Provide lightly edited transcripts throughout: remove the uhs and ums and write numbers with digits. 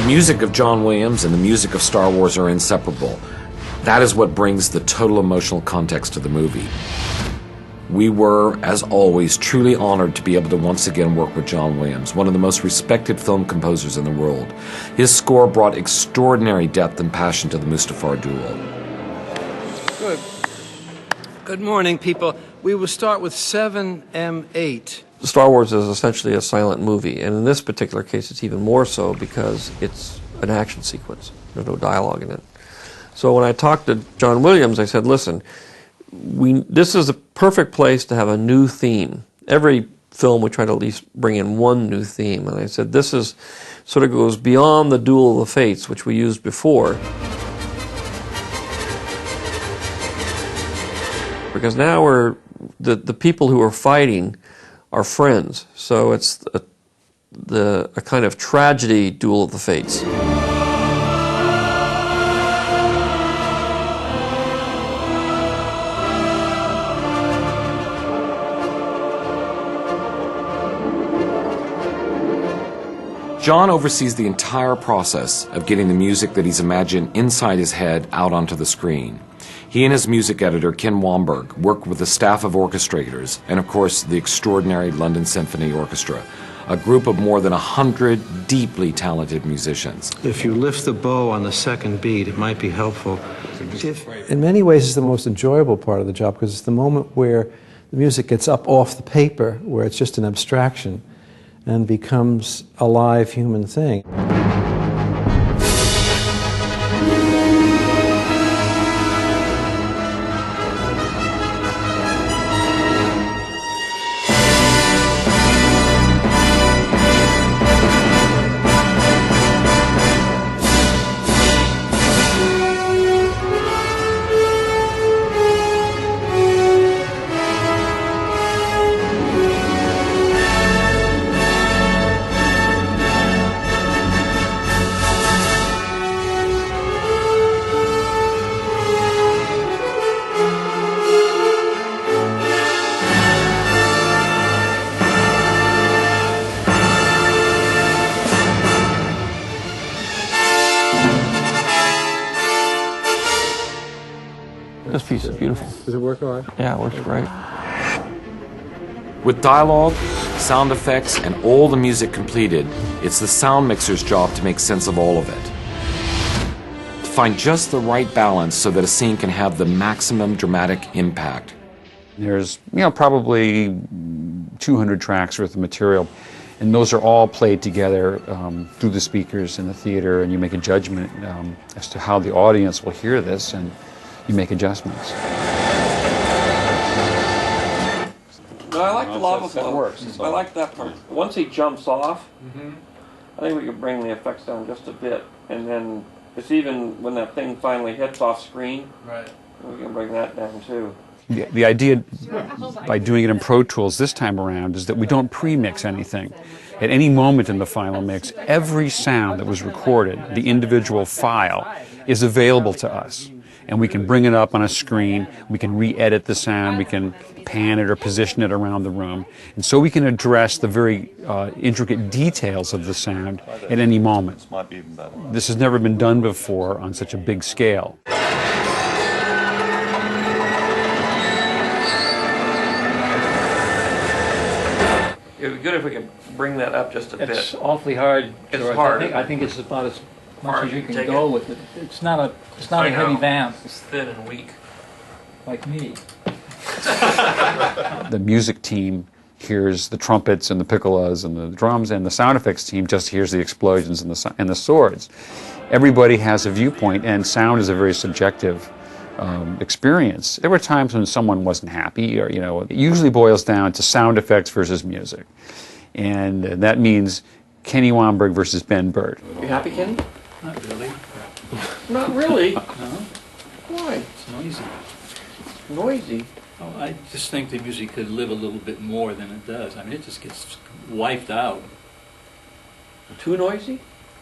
The music of John Williams and the music of Star Wars are inseparable. That is what brings the total emotional context to the movie. We were, as always, truly honored to be able to once again work with John Williams, one of the most respected film composers in the world. His score brought extraordinary depth and passion to the Mustafar duel. Good morning, people. We will start with 7M8. Star Wars is essentially a silent movie, and in this particular case it's even more so because it's an action sequence. There's no dialogue in it. So when I talked to John Williams, I said, listen, this is a perfect place to have a new theme. Every film we try to at least bring in one new theme, and I said this is sort of goes beyond the Duel of the Fates, which we used before. Because now the people who are fighting are friends, so it's a kind of tragedy Duel of the Fates. John oversees the entire process of getting the music that he's imagined inside his head out onto the screen. He and his music editor, Ken Wamberg, work with a staff of orchestrators and, of course, the extraordinary London Symphony Orchestra, a group of more than 100 deeply talented musicians. If you lift the bow on the second beat, it might be helpful. In many ways, it's the most enjoyable part of the job because it's the moment where the music gets up off the paper, where it's just an abstraction, and becomes a live human thing. This piece is beautiful. Does it work all right? Yeah, it works great. With dialogue, sound effects, and all the music completed, it's the sound mixer's job to make sense of all of it. To find just the right balance so that a scene can have the maximum dramatic impact. There's, probably 200 tracks worth of material, and those are all played together through the speakers in the theater, and you make a judgment as to how the audience will hear this, and you make adjustments. No, I like the lava flow. That works. I like that part. Once he jumps off, I think we can bring the effects down just a bit, and then it's even when that thing finally hits off screen. Right. We can bring that down too. The idea by doing it in Pro Tools this time around is that we don't pre-mix anything. At any moment in the final mix, every sound that was recorded, the individual file, is available to us. And we can bring it up on a screen, we can re-edit the sound, we can pan it or position it around the room. And so we can address the very intricate details of the sound at any moment. This has never been done before on such a big scale. It would be good if we could bring that up just a bit. It's awfully hard. It's George. hard. I think it's about as much as you can Take go it. with it. It's not a heavy vamp It's thin and weak. like me. The music team hears the trumpets and the piccolos and the drums, and the sound effects team just hears the explosions and the swords. Everybody has a viewpoint, and sound is a very subjective experience. There were times when someone wasn't happy, or it usually boils down to sound effects versus music, and that means Kenny Wamberg versus Ben Bird. You happy, Kenny? Not really. Not really. No, Why? it's noisy. Noisy. Oh, I just think the music could live a little bit more than it does. I mean, it just gets wiped out. Too noisy?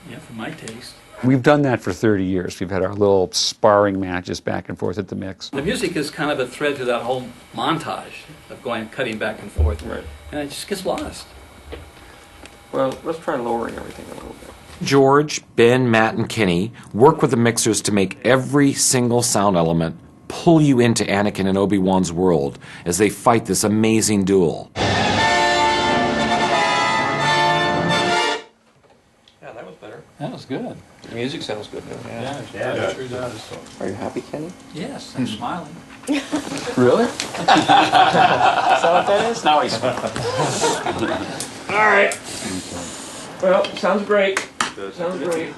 Yeah, for my taste. We've done that for 30 years. We've had our little sparring matches back and forth at the mix. The music is kind of a thread to that whole montage of cutting back and forth. Right. And it just gets lost. Well, let's try lowering everything a little bit. George, Ben, Matt, and Kenny work with the mixers to make every single sound element pull you into Anakin and Obi-Wan's world as they fight this amazing duel. Yeah, that was better. That was good. The music sounds good now. Yeah, it sure does. Are you happy, Kenny? Yes, I'm smiling. Really? Is that what that is? Now he's smiling. All right. Well, sounds great. Sounds great.